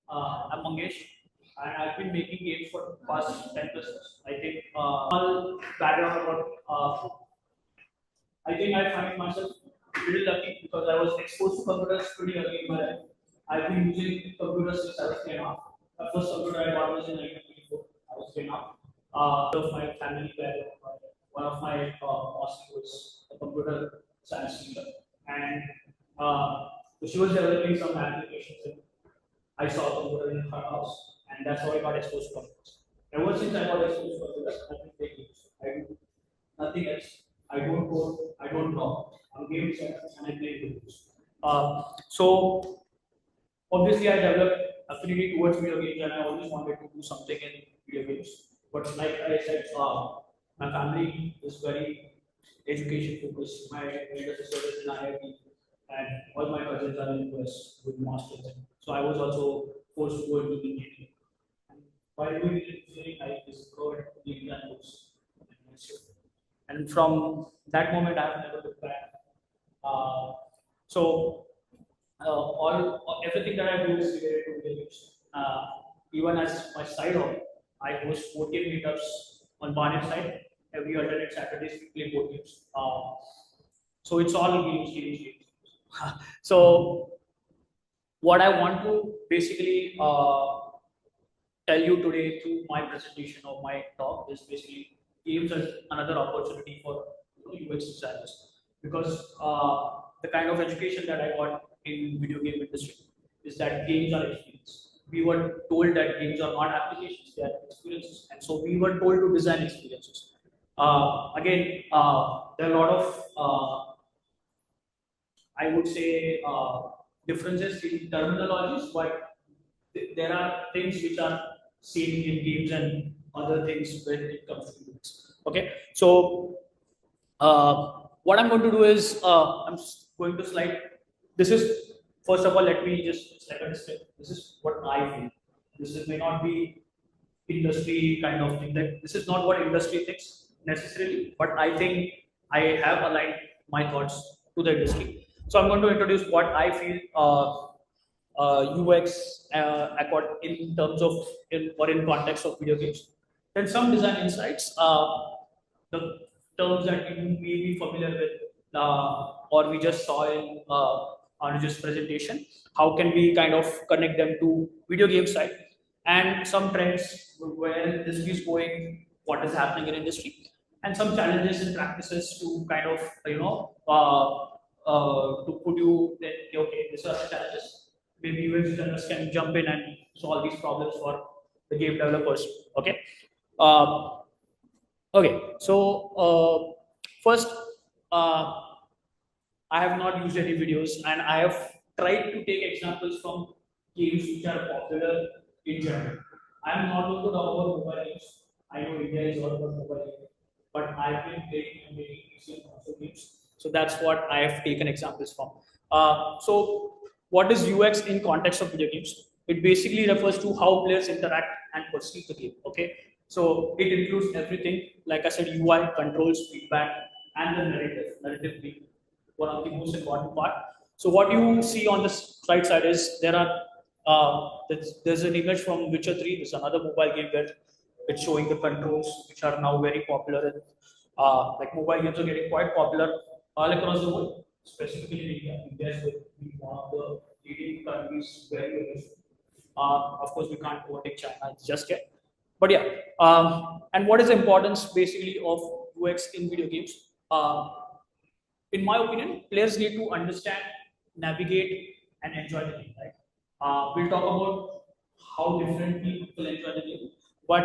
I'm Mangesh, and I've been making games for past 10 plus years. I think all background about. I think I find myself pretty lucky because I was exposed to computers pretty early in my life. I've been using computers since I was 10 off. The first computer I bought was in 1994. I was 10 off. Of my family background, one of my boss was a computer science teacher, and so she was developing some applications. And I saw a computer in her house, and that's how I got exposed to computers. Ever since I got exposed to computers, I've been playing games. I do nothing else. I don't code, I don't know. I'm game designer and I play games. So obviously I developed affinity towards video games and I always wanted to do something in video games. But like I said, my family is very education focused. My elder sister is in IIT and all my cousins are in US with masters. So I was also forced to go into engineering. And while doing engineering, I discovered the books. And from that moment, I've never looked back. So everything that I do is related to video games. Even as my side hobby, I host board game meetups on Barnet side. Every alternate Saturdays we play board games. So it's all games. So what I want to basically tell you today through my presentation or my talk is basically games as another opportunity for UX designers because the kind of education that I got in video game industry is that games are experience. We were told that games are not applications; they are experiences, and so we were told to design experiences. Again, there are a lot of I would say differences in terminologies, but there are things which are seen in games and other things when it comes to UX. Okay, so what I'm going to do is I'm going to slide. This is first of all, let me just step and step. This is what I feel. May not be industry kind of thing. That this is not what industry thinks necessarily, but I think I have aligned my thoughts to the industry. So I'm going to introduce what I feel UX in terms of in context of video games. Then some design insights, the terms that you may be familiar with, or we just saw in Anuja's presentation. How can we kind of connect them to video game side and some trends where this is going, what is happening in industry, and some challenges and practices to kind of to put you that okay, these are the challenges. Maybe UX designers can jump in and solve these problems for the game developers. Okay. Okay. So first, I have not used any videos, and I have tried to take examples from games which are popular in general. I am not going to talk about mobile games. I know India is all about mobile games, but I've been playing and making PC and console games. So that's what I have taken examples from. So what is UX in context of video games? It basically refers to how players interact and perceive the game. Okay, so it includes everything. Like I said, UI, controls, feedback, and the narrative. Narrative being one of the most important part. So what you see on this right side is there's an image from Witcher 3. There's another mobile game where it's showing the controls, which are now very popular. And, like mobile games are getting quite popular all across the world, specifically in India. India is one of the leading countries very, very soon. Of course, we can't overtake China just yet. But yeah, and what is the importance basically of UX in video games? In my opinion, players need to understand, navigate, and enjoy the game. Right? We'll talk about how differently people enjoy the game, but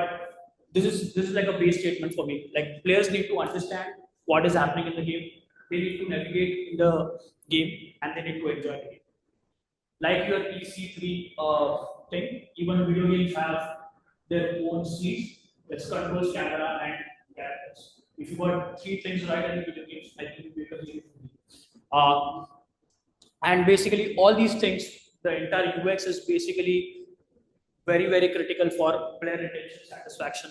this is like a base statement for me. Like players need to understand what is happening in the game. They need to navigate in the game, and they need to enjoy the game. Like your EC3 thing, even video games have their own seats. It's controls, camera, and characters. If you got three things right in video games, I think you will be and basically all these things, the entire UX is basically very, very critical for player retention, satisfaction,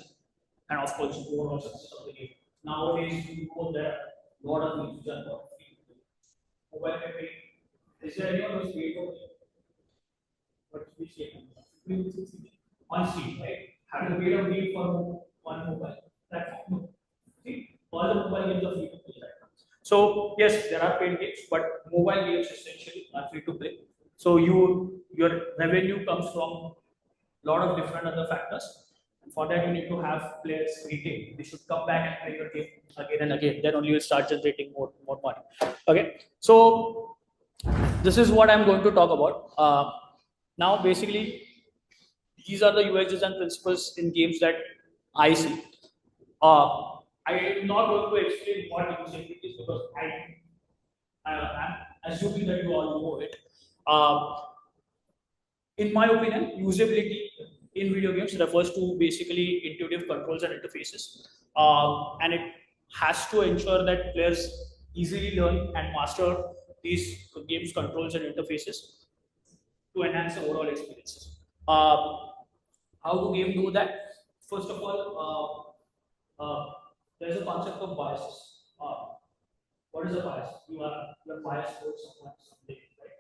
and of course overall success of the game. Nowadays, you know there are a lot of things which are not free. Mobile campaign. Is there anyone who's paid for it? What which game? on Steam, right? Have you paid a fee for one mobile platform? No. See, all the mobile games are free to play right now. So yes, there are paid games, but mobile games essentially are free to play. So your revenue comes from a lot of different other factors. And for that, you need to have players retained. They should come back and play your game again and again. Then only you'll start generating more money. Okay. So this is what I'm going to talk about. Now, basically, these are the UX design principles in games that I see. I am not going to explain what user-centric is because I'm assuming that you all know it. In my opinion, usability in video games refers to basically intuitive controls and interfaces, and it has to ensure that players easily learn and master these games controls and interfaces to enhance the overall experiences. How do game do that? First of all, there's a concept of biases. What is a bias? You are biased towards something, right?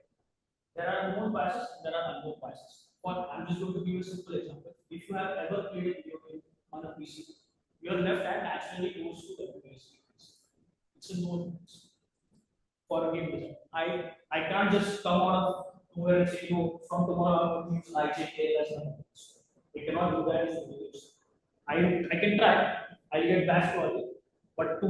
There are known biases, there are unknown biases. I'm just going to give you a simple example. If you have ever played a video game on a PC, your left hand naturally goes to the PC. It's a known for a game design. I can't just come out of nowhere and say, no, from tomorrow I'm going to use IJK as my I cannot do that in videos. I can try, I'll get back to it, but to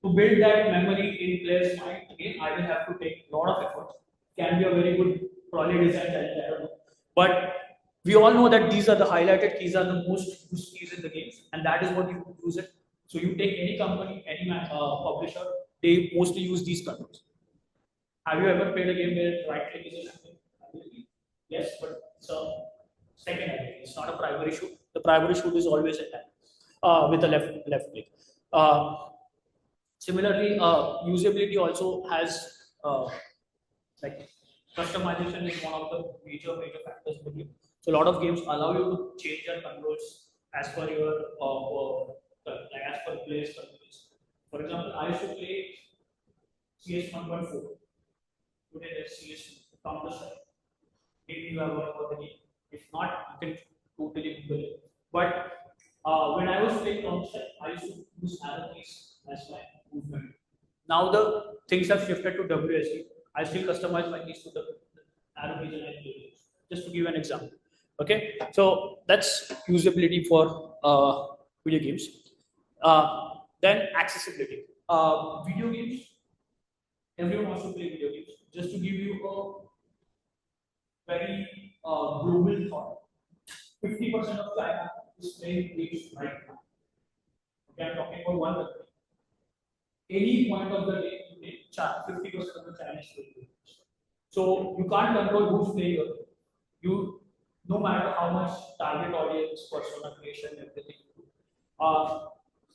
build that memory in players' mind, again, I will have to take a lot of effort. Can be a very good probably design challenge, I don't know. But we all know that these are the highlighted keys, are the most used keys in the games, and that is what you use it. So you take any company, any publisher, they mostly use these controls. Have you ever played a game where right click is a yes, but it's a second ability. It's not a primary shoot. The primary shoot is always attack with the left click. Similarly, usability also has like customization is one of the major factors in the game. So a lot of games allow you to change your controls as per your like as per player's controls. For example, I used to play CS 1.4. Today there's CS Counter Strike. Maybe you have heard about the game. If not, you can totally Google it. But when I was playing Counter Strike, I used to use arrow keys as my movement. Now the things have shifted to WSD. I still customize my keys to the arrow keys and I play it. Just to give an example. Okay, so that's usability for video games. Then accessibility. Video games. Everyone wants to play video games. Just to give you a very global thought, 50% of China is playing games right now. Okay, I'm talking about one country. Any point of the day, 50% of the China is playing games. So you can't control who's playing. You, no matter how much target audience, persona creation, everything you do,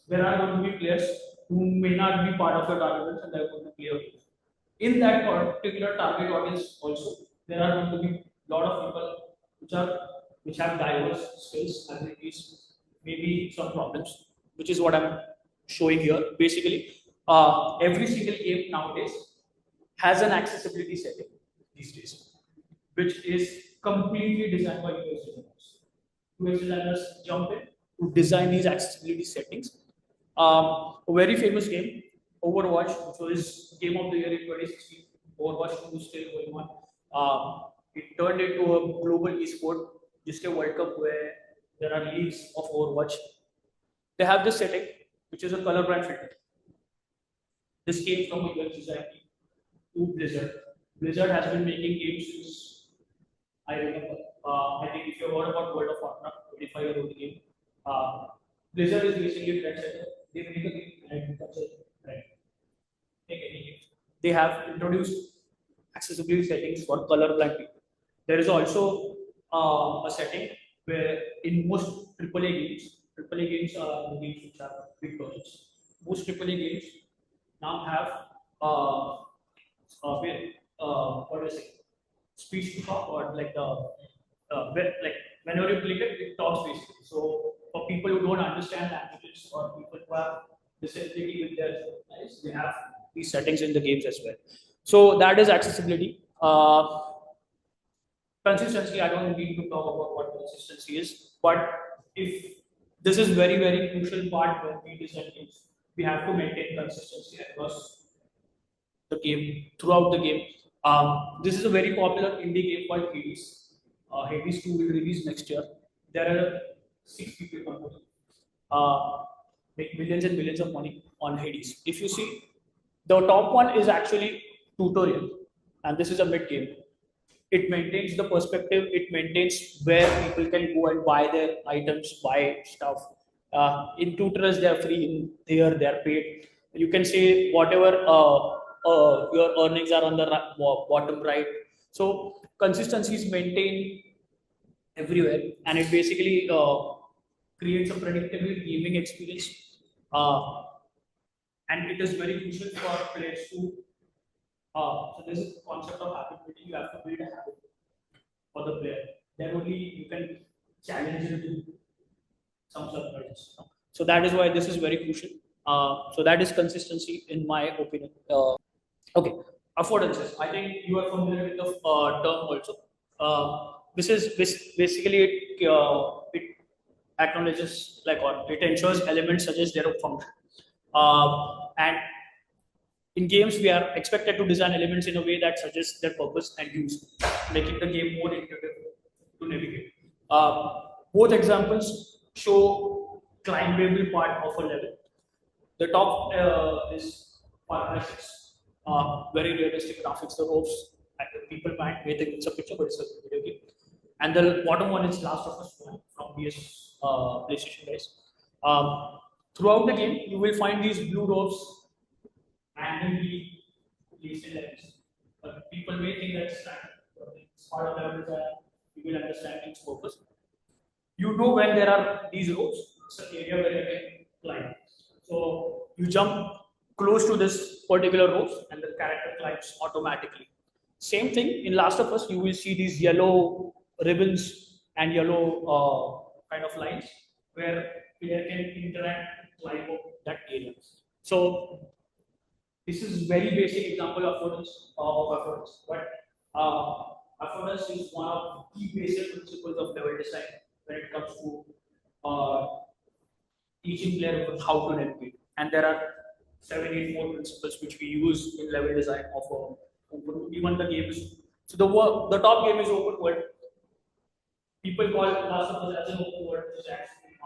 there are going to be players who may not be part of your target audience and they're going to play a game. In that particular target audience also, there are going to be a lot of people which have diverse skills, abilities, maybe some problems, which is what I'm showing here. Basically, every single game nowadays has an accessibility setting these days, which is completely designed by UX designers. UX designers jump in to design these accessibility settings. A very famous game, Overwatch, which was Game of the Year in 2016. Overwatch 2 is still going on. It turned into a global esport, just a World Cup where there are leagues of Overwatch. They have this setting, which is a colorblind filter. This came from a UX design team to Blizzard. Blizzard has been making games since I remember. I think if you have heard about World of Warcraft, 25-year-old game, Blizzard is basically a trendsetter. They make a game and that's it. Right. Take any game. They have introduced accessibility settings for colorblind people. There is also a setting where in most AAA games are the games which are big projects. Most AAA games now have what do you say? Speech to talk or like like whenever you click it, it talks basically. So for people who don't understand languages or people who have disability with their eyes, they have these settings in the games as well. So that is accessibility. Consistency, I don't need to talk about what consistency is, but if this is very crucial part when we design games, we have to maintain consistency across the game, throughout the game. This is a very popular indie game called Hades. Hades 2 will release next year. There are 6 people company make millions and millions of money on Hades. If you see, the top one is actually tutorial, and this is a mid game. It maintains the perspective, it maintains where people can go and buy their items, buy stuff. In tutorials, they are free, in there, they are paid. You can say whatever your earnings are on the bottom right. So, consistency is maintained everywhere, and it basically creates a predictable gaming experience. Uh, and it is very crucial for players to. So, this is the concept of habit building. You have to build a habit for the player. Then only you can challenge him to some surprises. So that is why this is very crucial. So that is consistency in my opinion. Okay, affordances. I think you are familiar with the term also. This is basically it acknowledges like or it ensures elements such as their function. And in games, we are expected to design elements in a way that suggests their purpose and use, making the game more intuitive to navigate. Both examples show climbable part of a level. The top is graphics, very realistic graphics, the ropes. People might may think it's a picture, but it's a video game. And the bottom one is Last of Us 1 from PS PlayStation guys. Throughout the game, you will find these blue ropes randomly placed in levels. But people may think that's standard. It's part of level design. You will understand its purpose. You know when there are these ropes, it's an area where you can climb. So you jump close to this particular ropes and the character climbs automatically. Same thing in Last of Us, you will see these yellow ribbons and yellow kind of lines where player can interact and climb up that area. So this is very basic example of affordance, but affordance is one of the basic principles of level design when it comes to uh, teaching player how to navigate. And there are 7, 8 more principles which we use in level design of even the game is. So the top game is open world. People call Last of Us as an open world, which is actually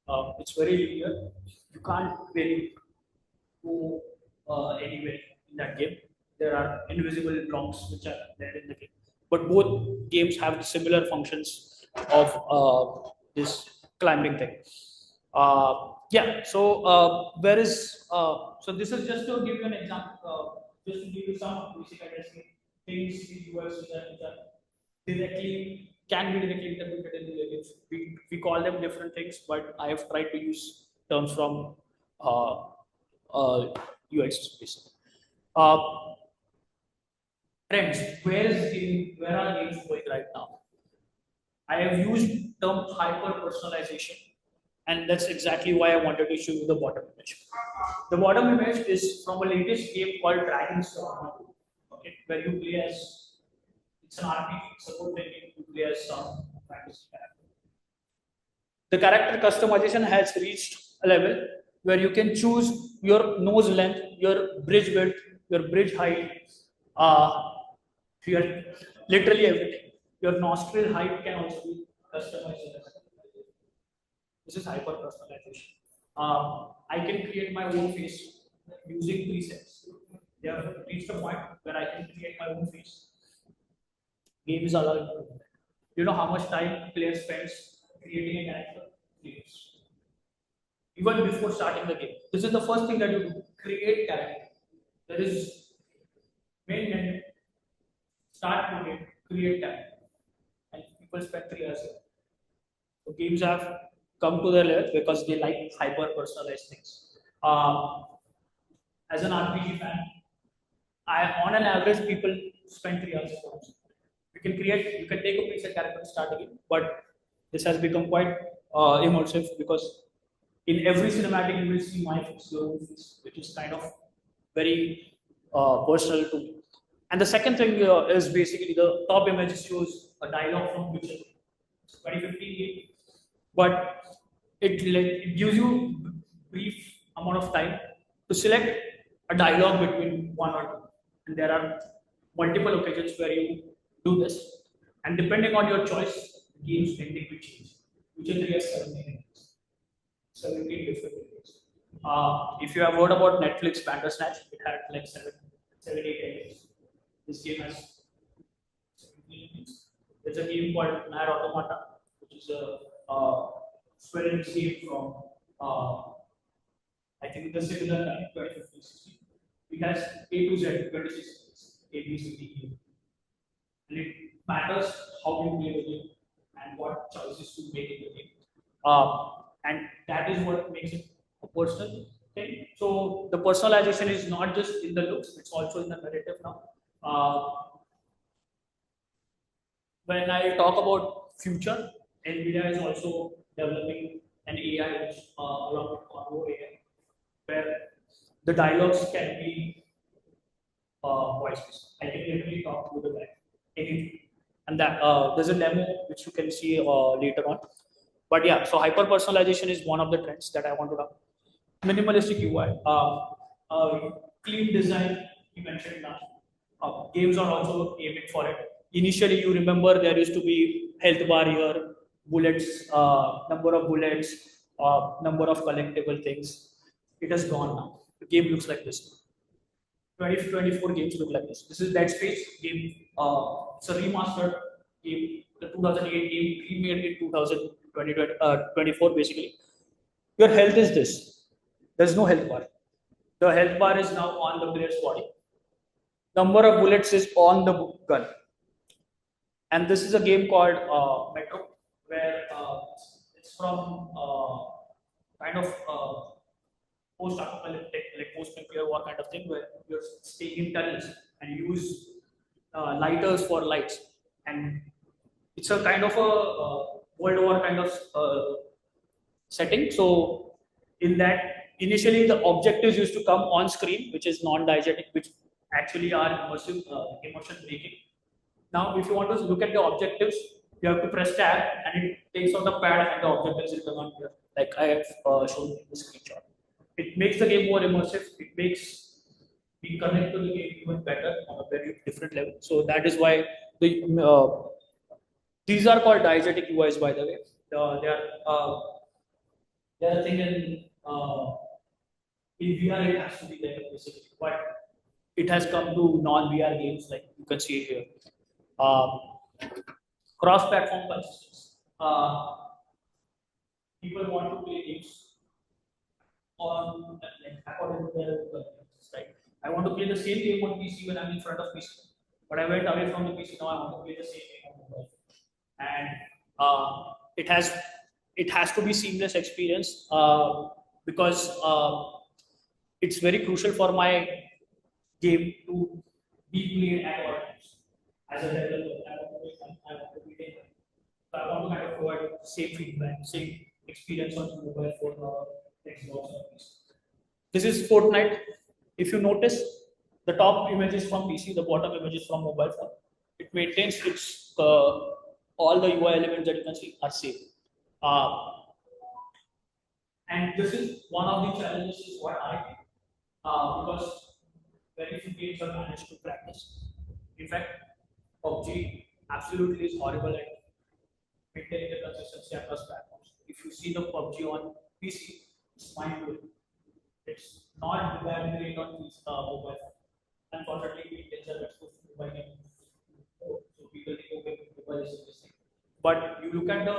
not. It's very linear. You can't really go anywhere in that game. There are invisible blocks which are there in the game. But both games have similar functions of this climbing thing. Yeah, so where is so this is just to give you an example, just to give you some basic understanding things in UX design which are directly can be directly interpreted in the games. We call them different things, but I have tried to use terms from uh, UX basically. Uh, Trends. Where are games going right now? I have used term hyper personalization, and that's exactly why I wanted to show you the bottom image. The bottom image is from a latest game called Dragon's Dogma, okay, where you play as it's an RPG, it's a good game, you play as some fantasy character. The character customization has reached a level where you can choose your nose length, your bridge width, your bridge height, your literally everything. Your nostril height can also be customized. This is hyper personalization. I can create my own face using presets. They have reached a point where I can create my own face. Game is allowed. You know how much time player spends creating a character? Years. Even before starting the game. This is the first thing that you do. Create character. There is main menu. Start to game, create character. And people spend 3 hours here. So games have come to their level because they like hyper personalized things. As an RPG fan, on an average, people spend 3 hours. You can take a preset character and start a game, but this has become quite immersive because in every cinematic you will see my face, your own face, which is kind of very personal to me. And the second thing is basically the top image shows a dialogue from Witcher 2015 game, but it gives you brief amount of time to select a dialogue between one or two. And there are multiple occasions where you do this, and depending on your choice, the game's ending will change. Witcher 3 has 17 different endings. If you have heard about Netflix Bandersnatch, it had like 8 endings. This game has 17 endings. There's a game called Nier Automata, which is a film game from I think the similar time, 2015-16. It has A to Z, 26 endings, A, B, C, D, E. And it matters how you play the game and what choices you make in the game. And that is what makes it a personal thing. So the personalization is not just in the looks, it's also in the narrative now. When I talk about future, NVIDIA is also developing an AI which, along with Convo AI, where the dialogues can be voices. I can literally talk to the guy, anything. And that there's a demo which you can see later on. But yeah, so hyper personalization is one of the trends that I want to talk. Minimalistic UI, clean design. You mentioned now. Games are also aiming for it. Initially, you remember there used to be health bar here, bullets, number of bullets, number of collectible things. It has gone now. The game looks like this. 2024 games look like this. This is Dead Space game. It's a remastered game. The 2008 game remade in 2024 basically. Your health is this. There's no health bar. The health bar is now on the player's body. Number of bullets is on the gun. And this is a game called Metro, where it's from kind of post-apocalyptic, like post-nuclear war kind of thing, where you're staying in tunnels and use lighters for lights. And it's a kind of a World War kind of setting. So in that, initially the objectives used to come on screen, which is non-diegetic, which actually are immersive, immersion breaking. Now, if you want to look at the objectives, you have to press tab and it takes out the pad and the objectives will come on here, like I have shown in the screenshot. It makes the game more immersive. It makes we connect to the game even better on a very different level. So that is why these are called diegetic UIs, by the way. They are a thing in VR. It has to be there basically, but it has come to non-VR games, like you can see here. Cross-platform consistency. People want to play games on like according to their convenience, right? I want to play the same game on PC when I'm in front of PC, but I went away from the PC. Now I want to play the same game on mobile, and it has to be seamless experience because it's very crucial for my game to be played at all times. As a developer, I want to be there. So I want to kind of provide same feedback, same experience on mobile phone or Xbox or PC. This is Fortnite. If you notice, the top image is from PC, the bottom image is from mobile phone. It maintains its all the UI elements that you can see are same. And this is one of the challenges is what I think, because very few games are managed to practice. In fact, PUBG absolutely is horrible at maintaining the consistency across platforms. If you see the PUBG on PC, it's mind-blowing. It's not that great on mobile. Unfortunately, we tends are exposed to mobile games. So people think, okay, mobile is this thing. But you look at the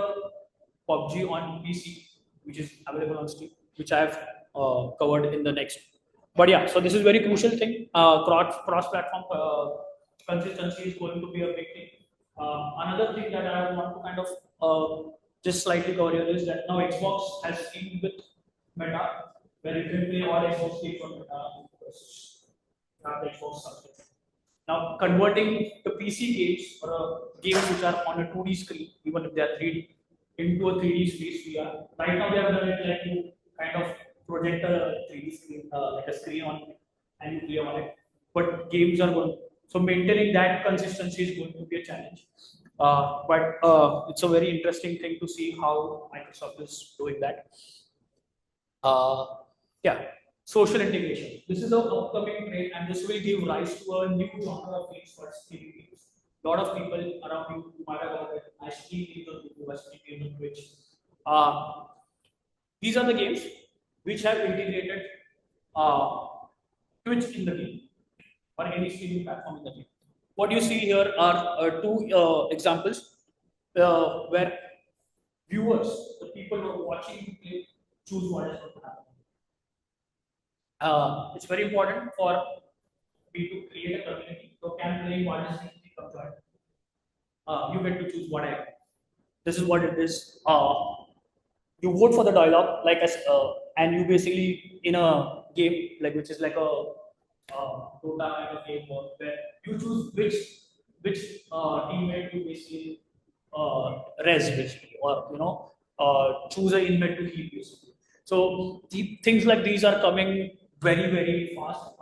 PUBG on PC, which is available on Steam, which I have covered in the next. But yeah, so this is very crucial thing. Cross-platform consistency is going to be a big thing. Another thing that I want to kind of just slightly cover here is that now Xbox has teamed with Meta, where you can play all Xbox games on Meta versus the Xbox subscription. Now, converting the PC games or games which are on a 2D screen, even if they are 3D, into a 3D space VR. Right now, they have done it like you kind of project a 3D screen, like a screen on, and you play on it. But games are going So maintaining that consistency is going to be a challenge. But it's a very interesting thing to see how Microsoft is doing that. Uh, yeah, social integration. This is an upcoming trend, and this will give rise to a new genre of games called streaming games. A lot of people around you might have heard it. I stream games on YouTube, I stream games on Twitch. Uh, these are the games which have integrated uh, Twitch in the game or any streaming platform in the game. What you see here are two examples where viewers, the people who are watching you play, choose what is going to happen. It's very important for me to create a community. So can play what is become join. You get to choose what I. This is what it is. You vote for the dialogue, like as and you basically in a game like which is like a Dota kind of game where you choose which teammate to basically res basically or choose a inmate to heal basically. So things like these are coming very fast.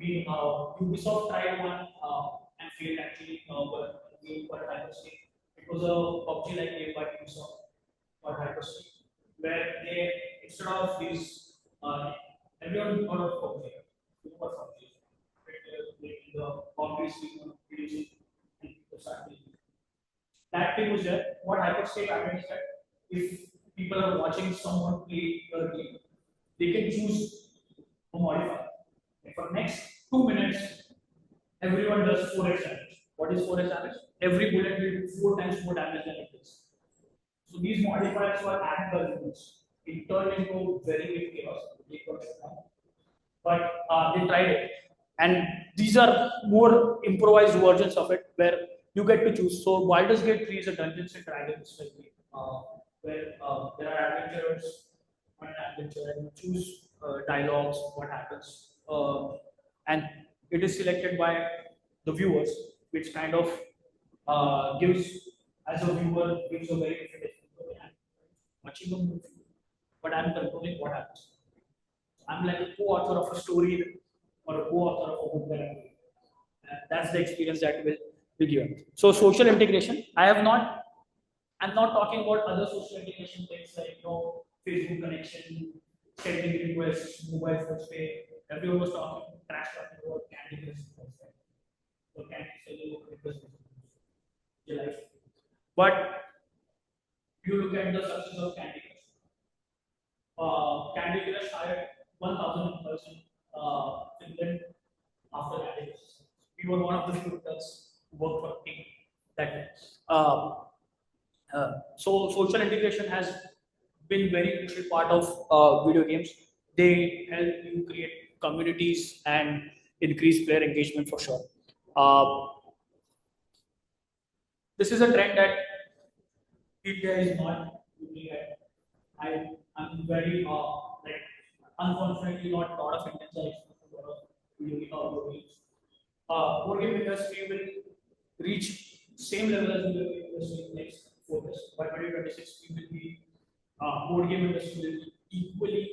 Ubisoft tried one and failed actually, but game for Hyperscape. It was a PUBG like game by Ubisoft or Hyperscape, where they instead of these everyone got of PUBG. You know what PUBG is? The boundaries reducing and people start playing. That thing was there. What Hyperscape added is that if people are watching someone play a game, they can choose a modifier. And for next 2 minutes, everyone does 4x damage. What is 4x damage? Every bullet will do 4 times more damage than it is. So these modifiers were added by humans. It turned into very big chaos. But they tried it. And these are more improvised versions of it where you get to choose. So Baldur's Gate 3 is a Dungeons and Dragons game, where there are adventures, one adventure, and you choose dialogues, what happens. And it is selected by the viewers, which kind of gives, as a viewer, gives a very different experience. I'm watching a movie, but I'm controlling what happens. I'm like a co-author of a story or a co-author of a book that I'm reading. And that's the experience that will be given. So social integration, I'm not talking about other social integration things like Facebook connection, sending requests, mobile phones pay. Everyone was talking about Candy Crush. So Candy Crush request. But you look at the success of Candy Crush. Candy Crush hired 1,000 employees in Finland after Candy Crush. We were one of the few recruiters who worked for a team that way. So social integration has been very crucial part of video games. They help you create communities and increase player engagement for sure. This is a trend that India is not looking at. I'm very like unfortunately not a lot of Indians are exposed to a lot of video games. Board game industry will reach same level as video game industry in next 4 years. By 2026, we will be board game industry will be equally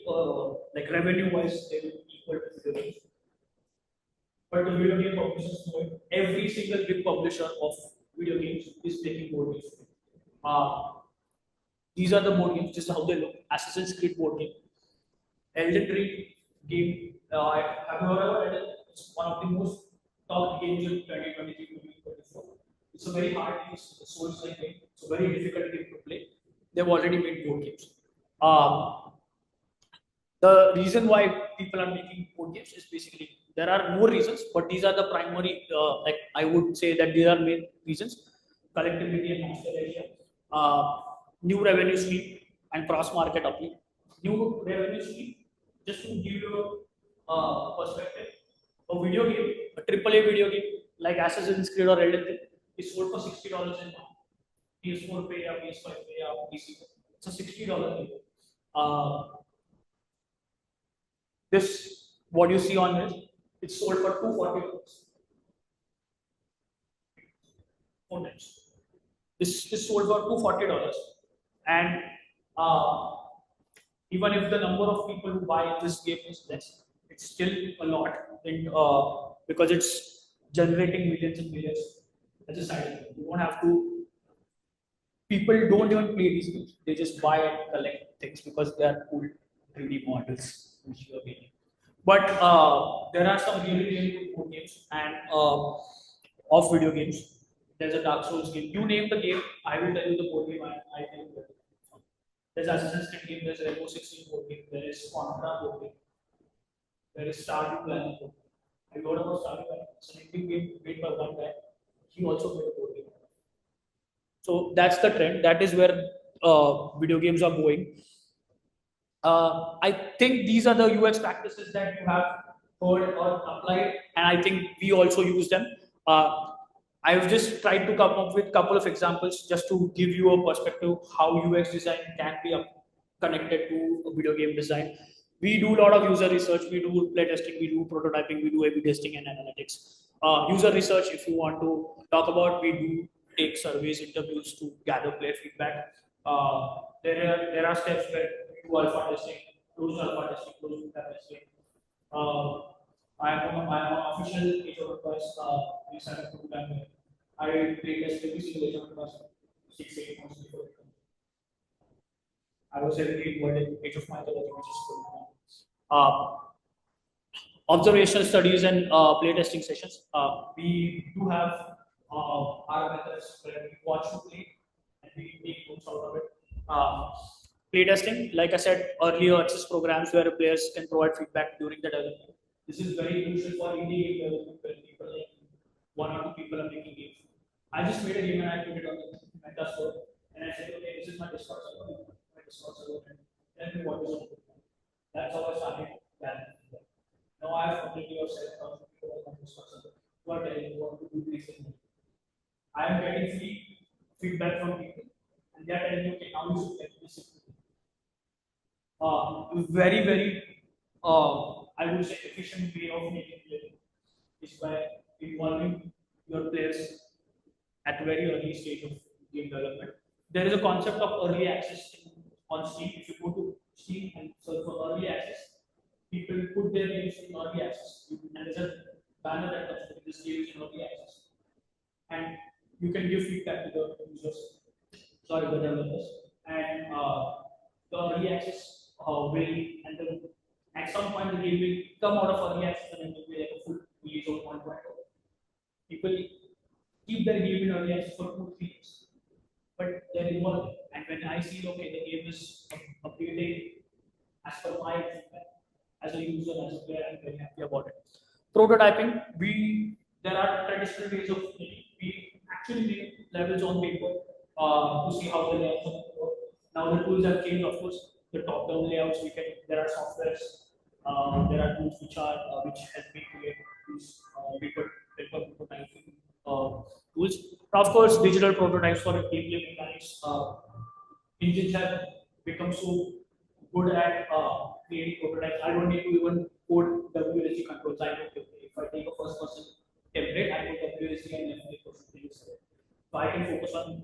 like revenue wise they will be equal to video games. But the video game publishers know it. Every single big publisher of video games is taking board games. These are the board games. This is how they look. Assassin's Creed board game. Elden Ring game. Have you heard about it? It's one of the most top games in 2023-2024. It's a very hard game. It's a Souls-like game. It's a very difficult game to play. They've already made board games. The reason why people are making board games is basically there are more reasons, but these are the primary. Like I would say that these are main reasons: collectivity and nostalgia, new revenue stream, and cross market appeal. New revenue stream. Just to give you a perspective, a video game, a AAA video game like Assassin's Creed or Elden Ring is sold for $60 in now. PS4 pay, PS5 pay, PC. It's a $60 game. This, what you see on this, it's sold for $240. 4 times. This is sold for $240, and even if the number of people who buy this game is less, it's still a lot. And, because it's generating millions and millions as a side effect. You don't have to. People don't even play these games. They just buy and collect things because they are cool 3D models which you are getting. But there are some really, really good board games and of video games. There's a Dark Souls game. You name the game, I will tell you the board game. I tell you the game. There's Assassin's Creed game. There's Rainbow 16 board game. There is Contra board game. There is Stardew Valley board game. I heard about Stardew Valley. It's an indie game made by one guy. He also made a board game. So that's the trend. That is where video games are going. I think these are the UX practices that you have heard or applied, and I think we also use them. I've just tried to come up with a couple of examples just to give you a perspective how UX design can be connected to video game design. We do a lot of user research, we do play testing, we do prototyping, we do A/B testing and analytics. User research, if you want to talk about, we do take surveys, interviews to gather player feedback. There are steps where we do alpha testing, closed alpha testing, closed beta testing. I am an official age of request. We sign up to time. I play test every single age of request 6-8 months before it comes. I was heavily involved in age of mythology, which is good. Observational studies and playtesting sessions. We do have our methods where we watch to play and we make notes out of it. Playtesting, like I said earlier, access programs where players can provide feedback during the development. This is very crucial for indie game development where people like one or two people are making games. I just made a game and I put it on the meta store and I said, okay, this is my Discord server, and tell me what is on it. That's how I started that. Now I have completely of 7,000 people on Discord server who are telling me what to do next. I am getting free feedback from people and they are telling me, okay, now you should get this. Very, very, I would say, efficient way of making play is by involving your players at a very early stage of game development. There is a concept of early access on Steam. If you go to Steam and search for early access, people put their names in early access. And there's a banner that comes with this game is in early access. And you can give feedback to the users, sorry, the developers. And the early access will, and then at some point the game will come out of early access and then will be like a full release of 1.0. People keep their game in early access for 2-3 years, but they're involved. And when I see, okay, the game is updating as per my feedback, as a user, as a player, I'm very happy about it. Prototyping, there are traditional ways of making. We actually make levels on paper to see how the layouts work. Now the tools have changed, of course. The top-down layouts, there are softwares, there are tools which help me create these paper prototyping tools. Of course, digital prototypes for gameplay mechanics. Engines have become so good at creating prototypes. I don't need to even code WSG controls. I know if I take a first-person template, I know WSG and FA things. So I can focus on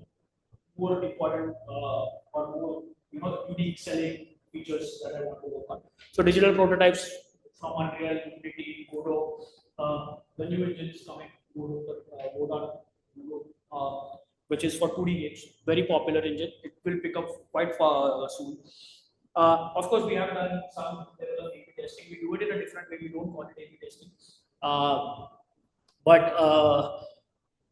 more important or more unique selling features that I want to work on. So digital prototypes from Unreal, Unity, Godot, the new engine is coming, Godot, which is for 2D games, very popular engine. It will pick up quite far soon. Of course, we have done some level of A/B testing. We do it in a different way. We don't call it A/B testing, but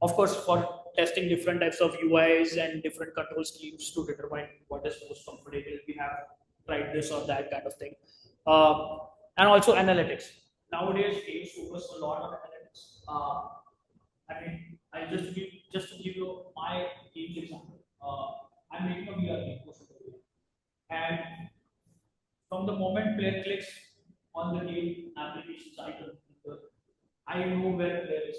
of course, for testing different types of UIs and different control schemes to determine what is most comfortable. We have tried this or that kind of thing. And also analytics. Nowadays, games focus a lot on analytics. I mean, just to give you my games example. I'm making a VR game, and from the moment player clicks on the game applications icon, I know where player is,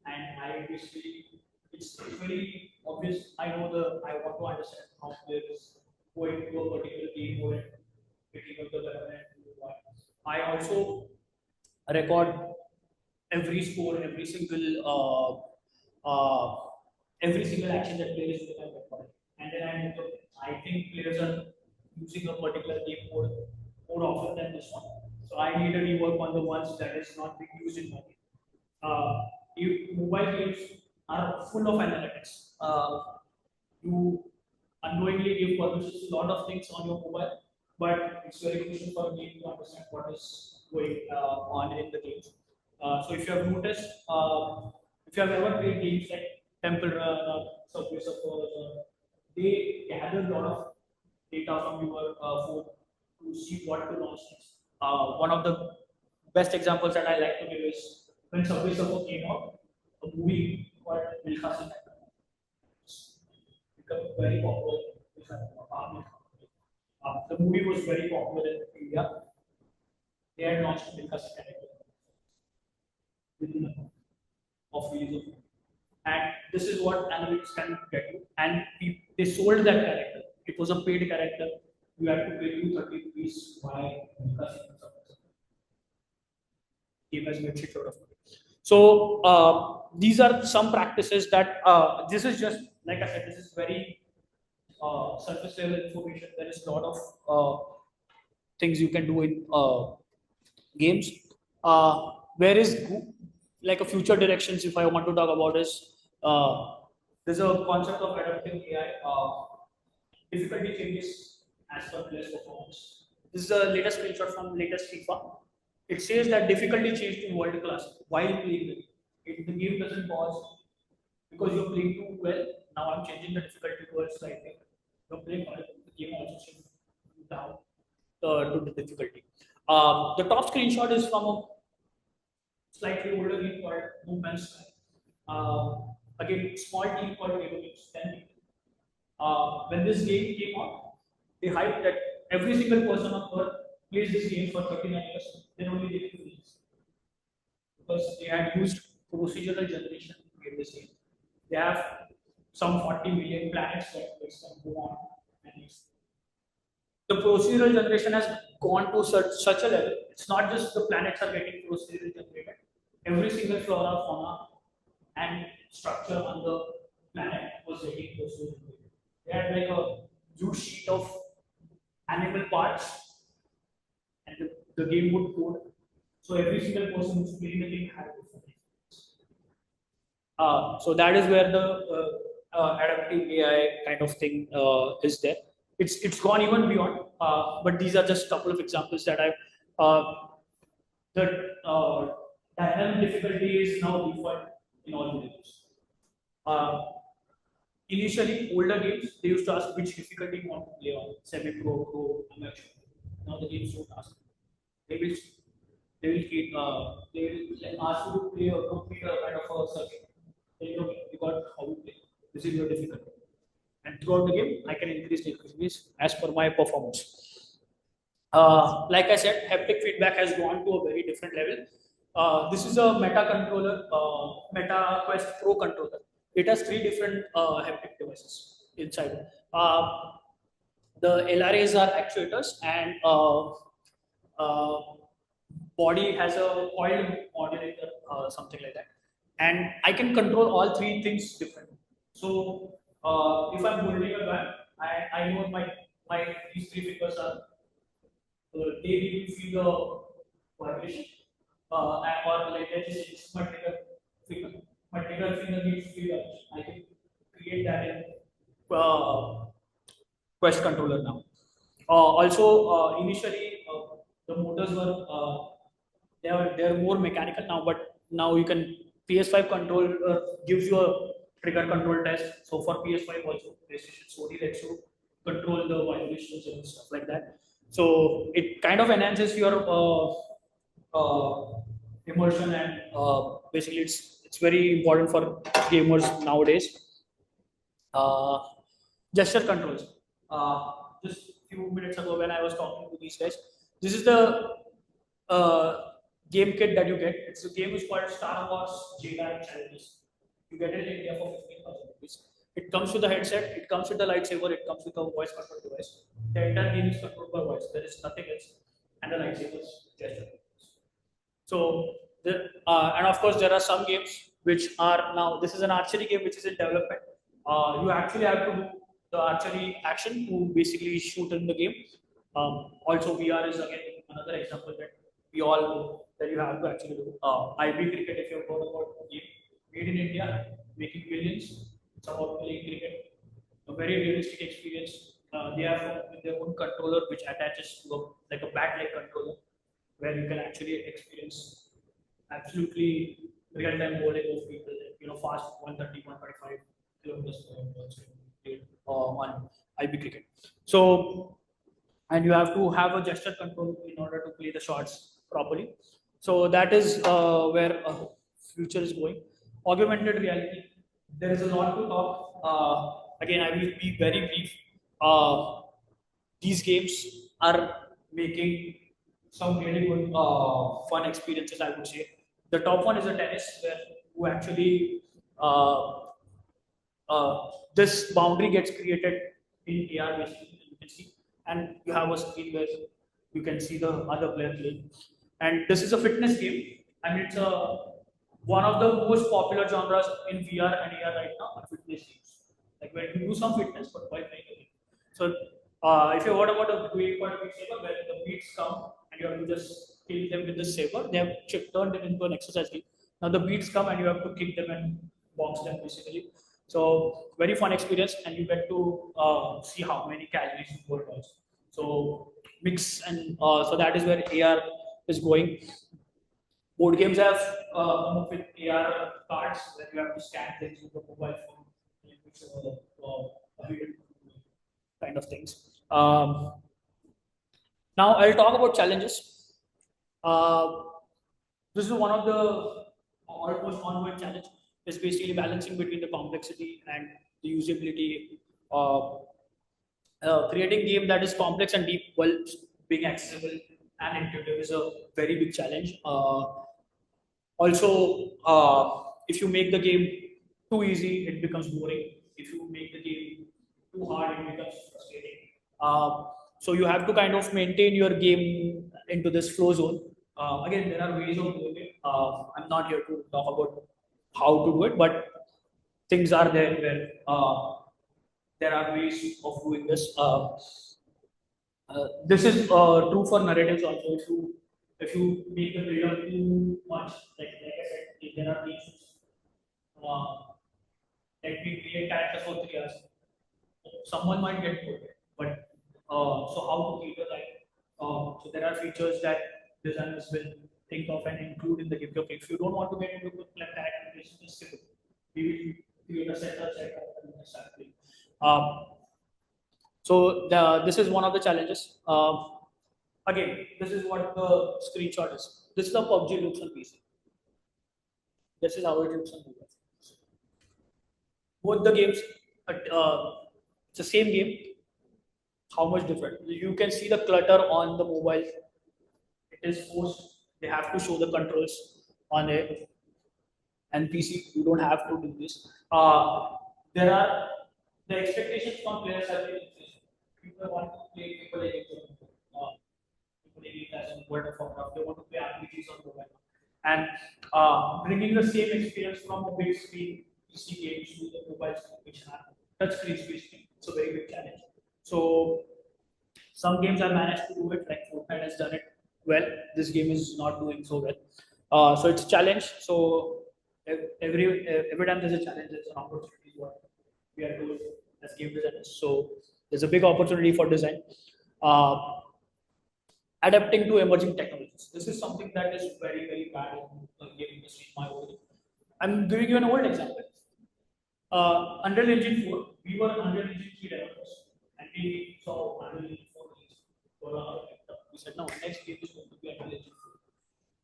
and I basically it's very obvious. I want to understand how player is going to a particular game or picking up the weapon. I also record every score, every single action that players do. I record, and then I think players are using a particular game more often than this one. So I need to rework on the ones that is not being used in my game. Mobile games are full of analytics. You unknowingly give permissions to a lot of things on your mobile, but it's very crucial for a game to understand what is going on in the games. So if you have noticed, if you have ever played games like Temple Run or Subway Surfers, they gather a lot of data from your phone to see what to launch next. One of the best examples that I like to give is when Subway Surfers came out, a movie called Milkha Singh become very popular. The movie was very popular in India. They had launched Milkha Singh within a month of release of movie. And this is what analytics can get you. And they sold that character. It was a paid character. You had to pay 230 rupees by Milkha Singh. Game has made shit out of it. So these are some practices that this is just like I said. This is very surface level information. There is a lot of things you can do in games. Where is like a future directions? If I want to talk about is there's a concept of adaptive AI. Difficulty changes as per player's performance. This is the latest screenshot from latest FIFA. It says that difficulty changed to world class while playing the game. If the game doesn't pause because you're playing too well, now I'm changing the difficulty to a slightly. You're playing well, the game also shifts down to the difficulty. The top screenshot is from a slightly older game called No Man's Sky. Again, small team called Halo Games, 10 people. When this game came out, they hyped that every single person on earth plays this game for 39 years, then only they can finish. Because they had used procedural generation to create this game. They have some 40 million planets that can go on and use. The procedural generation has gone to such a level. It's not just the planets are getting procedurally generated. Every single flora, fauna, and structure on the planet was getting procedurally generated. They had like a huge sheet of animal parts, and the game would code. So every single person who's playing the game had different experience. So that is where the adaptive AI kind of thing is there. It's gone even beyond, but these are just a couple of examples that I've. The dynamic difficulty is now default in all games. Initially, older games they used to ask which difficulty you want to play on, semi-pro, pro, amateur. Now the games don't ask. They will they will ask you to play or complete a kind of a circuit. Then you got how to play. This is your difficulty. And throughout the game, I can increase the increase as per my performance. Like I said, haptic feedback has gone to a very different level. This is a Meta controller, Meta Quest Pro controller. It has three different haptic devices inside. The LRAs are actuators, and body has a coil modulator, something like that. And I can control all three things differently. So if I'm holding a gun, I know my these three fingers are they will feel the vibration. Or like let's say it's my trigger finger. My trigger finger needs to feel I can create that in Quest controller now. Also, initially the motors were they are more mechanical now, but now you can PS5 controller gives you a trigger control test. So for PS5 also, PlayStation Sony lets you control the vibrations and stuff like that. So it kind of enhances your immersion and basically it's very important for gamers nowadays. Uh, Gesture controls. Just a few minutes ago when I was talking to these guys, this is the game kit that you get. It's a game is called Star Wars Jedi Challenges. You get it in India for 15,000 rupees. It comes with a headset, it comes with a lightsaber, it comes with a voice control device. The entire game is controlled by voice. There is nothing else, and the lightsabers gesture. So, and of course, there are some games which are now. This is an archery game which is in development. You actually have to do the archery action to basically shoot in the game. Also, VR is again another example that we all know that you have to actually do. IB cricket, if you've heard about the game, made in India, making billions. It's about playing cricket, a very realistic experience. They have with their own controller, which attaches to like a bat-like controller, where you can actually experience absolutely real-time bowling of people, fast 130, 135 kilometers per hour on IB cricket. So, and you have to have a gesture control in order to play the shots properly. So that is where future is going. Augmented reality. There is a lot to talk. Again, I will be very brief. These games are making some really good fun experiences, I would say. The top one is a tennis, where you actually this boundary gets created in AR basically, you can see, and you have a screen where you can see the other player playing. And this is a fitness game, and it's one of the most popular genres in VR and AR right now are fitness games. Like where you do some fitness, but while playing a game. So if you heard about a game called Beat Saber, where the beats come and you have to just kill them with the saber, they have turned it into an exercise game. Now the beats come and you have to kick them and box them basically. So very fun experience, and you get to see how many calories you burn also. So mix and so that is where AR is going. Board games have come up with AR cards where you have to scan things with the mobile phone, which kind of things. Now I'll talk about challenges. Uh, this is one of the almost ongoing challenge. Is basically balancing between the complexity and the usability. Uh, Creating game that is complex and deep while being accessible and intuitive is a very big challenge. Also, if you make the game too easy, it becomes boring. If you make the game too hard, it becomes frustrating. So you have to kind of maintain your game into this flow zone. Again, there are ways of doing it. I'm not here to talk about how to do it, but things are there where there are ways of doing this. This is true for narratives also. If you make the build up too much, like I said, if there are issues, uh, let me create characters for 3 hours. Someone might get bored, but so how to cater that? So there are features that designers will think of and include in the game. Okay, if you don't want to get into character creation, just skip it. We will create a setup and start playing. So this is one of the challenges. Again, this is what the screenshot is. This is how PUBG looks on PC. This is how it looks on mobile. Both the games, it's the same game. How much different? You can see the clutter on the mobile. It is forced. They have to show the controls on it. And PC, you don't have to do this. There are the expectations from players have been increased. People want to play people like World of Warcraft. They want to play RPGs on mobile. And bringing the same experience from a big screen PC games to the mobile screen, which have touch screen basically, it's a very big challenge. So some games have managed to do it, like Fortnite has done it well. This game is not doing so well. So it's a challenge. So every time there's a challenge, there's an opportunity. What we are doing as game designers. So there's a big opportunity for design. Uh, Adapting to emerging technologies. This is something that is very, very bad in the game industry, in my opinion. I'm giving you an old example. Unreal Engine 4, we were Unreal Engine 3 developers, and we saw Unreal Engine 4 release for our laptop. We said, no, next game is going to be Unreal Engine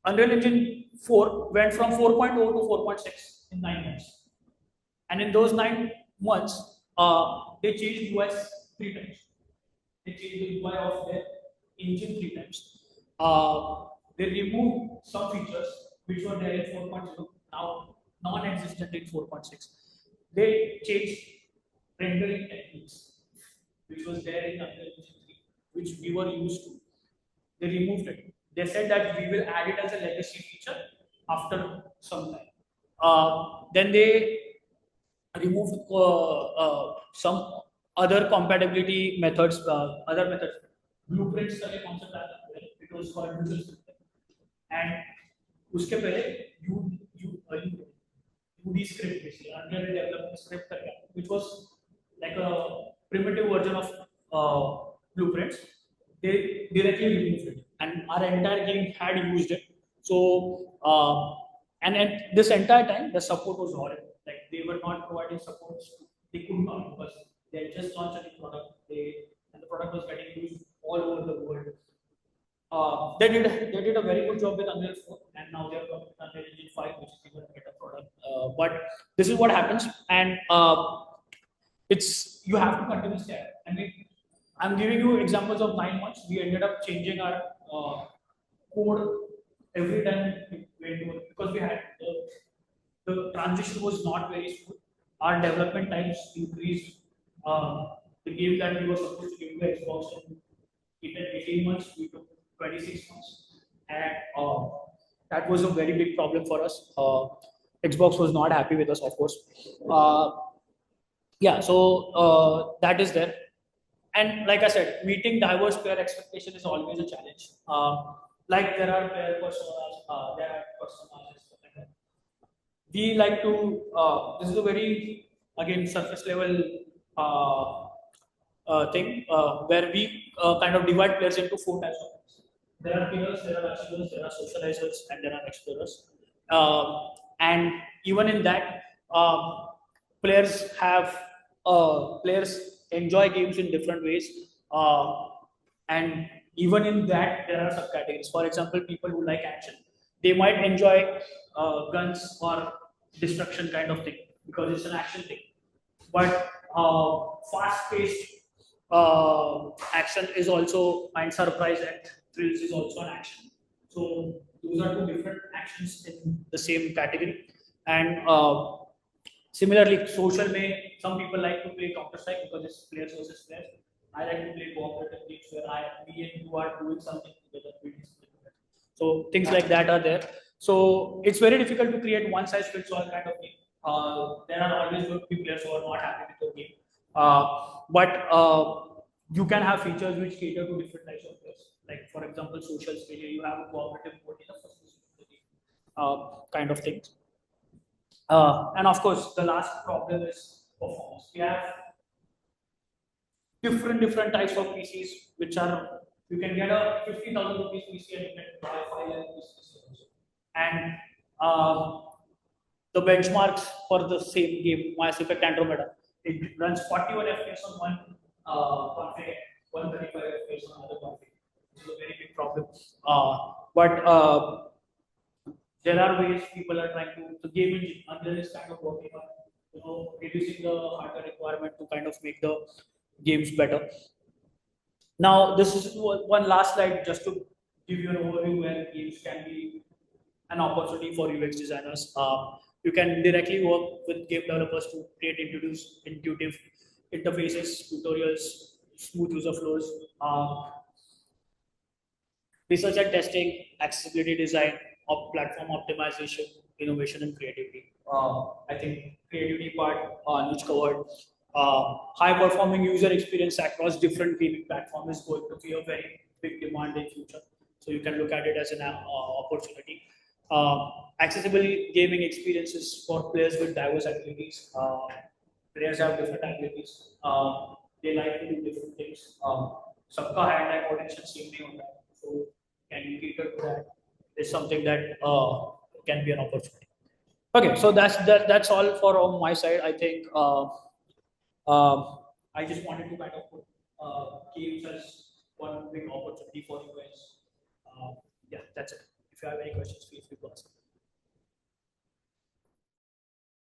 4. Unreal Engine 4 went from 4.0 to 4.6 in 9 months. And in those 9 months, they changed US 3 times. They changed the UI of their engine 3 times. They removed some features which were there in 4.0, now non-existent in 4.6. They changed rendering techniques, which was there in Unreal Engine 3, which we were used to. They removed it. They said that we will add it as a legacy feature after some time. Then they removed some other compatibility methods, other methods. Blueprints का ये concept आया था, it was called user-centric. And उसके पहले you 2D script basically, Unreal development script, which was like a primitive version of blueprints. They directly removed it, and our entire game had used it. So, and at this entire time, the support was horrible. Like they were not providing support. They could not because they had just launched a new product. And the product was getting used all over the world. They did a very good job with Unreal 4, and now they are coming with Unreal Engine 5, which is even a better product. But this is what happens, and it's you have to continuously add. I mean, I'm giving you examples of 9 months. We ended up changing our code every time we went to it because we had the transition was not very smooth. Our development times increased. The game that we were supposed to give to Xbox in 18 months, we took 26 months, and that was a very big problem for us. Xbox was not happy with us, of course. Yeah, so that is there. And like I said, meeting diverse player expectation is always a challenge. Like there are player personas, there are personas, stuff like that. We like to, this is a very, again, surface level thing where we kind of divide players into 4 types of players. There are killers, there are achievers, there are socializers, and there are explorers. And even in that, players have players enjoy games in different ways, and even in that there are subcategories. For example, people who like action, they might enjoy guns or destruction kind of thing because it's an action thing. But fast-paced action is also, and surprise and thrills is also an action. So those are 2 different actions in the same category. And similarly, social may some people like to play Counter Strike because it's players versus players. I like to play cooperative games where me and you are doing something together. So things like that are there. So it's very difficult to create one size fits all kind of game. There are always going to be players who are not happy with your game. But you can have features which cater to different types of players. Like for example, social failure, you have a cooperative mode in the first kind of things. And of course, the last problem is performance. We have different types of PCs, which are you can get a 50,000 rupees PC and you can buy 5 lakh PC also. And the benchmarks for the same game, Mass Effect Andromeda, it runs 41 FPS on one config, 135 FPS on another config. This is a very big problem. But there are ways people are trying to. The game engine, Unreal is kind of working on, reducing the hardware requirement to kind of make the games better. Now, this is one last slide just to give you an overview where games can be an opportunity for UX designers. You can directly work with game developers to create intuitive interfaces, tutorials, smooth user flows, research and testing, accessibility design, platform optimization, innovation, and creativity. I think creativity part, Anuj covered. High performing user experience across different gaming platforms is going to be a very big demand in future. So you can look at it as an opportunity. Accessible gaming experiences for players with diverse abilities. Players have different abilities. They like to do different things. Sabka hand-eye coordination same नहीं होता है. So can you cater to that? Is something that can be an opportunity. Okay, so that's all for my side. I think I just wanted to kind of put games as one big opportunity for you guys. Yeah, that's it. If you have any questions, feel free to ask.